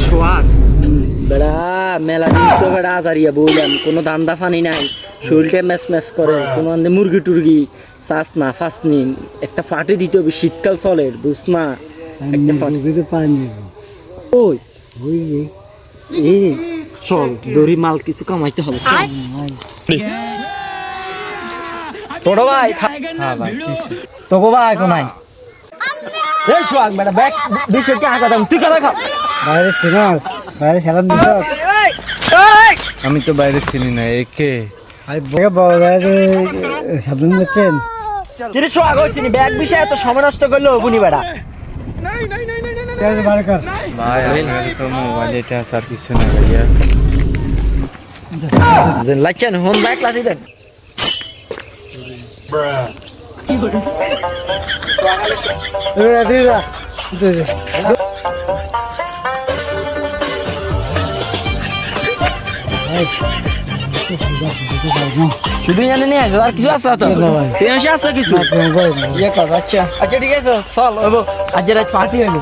সোহাগ বেড়া মেলা দিন তো বেড়া আজারিয়া বললাম কোনো দান্দা ফানি নাই, শরীরটা ম্যাচ ম্যাচ করে, কোনো আন্দে মুরগি টুরগি চাষ না ফাঁসনি, একটা ফাটে দিতে হবে, শীতকাল চলে বুঝ না, একটা পানি ওই এই চল দড়ি মাল কিছু কামাইতে হবে। ছোট ভাই তোকে ভাই কোনাই এই সোহাগ বেটা ব্যাগ 20 টাকা হাঁকা দাম, তুই কথা খা বাইরে চিনাস, বাইরে সালাম দিছ। আমি তো বাইরে চিনি না একে। বাইরে সাবধান দিচ্ছেন। কিরে সোহাগ হইছিস ব্যাগ বিষয়ে এত সময় নষ্ট করলো বুনি বেটা। ভাই আমার তো মোবাইল এটা আর কিছু না ভাইয়া। লাইছেন হন ব্যাগ লাথি দেন। শুধু জানি নিয়ে আসো আর কিছু আছে তো? তুই এসে আসছো কিছু? আচ্ছা আচ্ছা ঠিক আছে চল আজ রাত পার্টি হইব।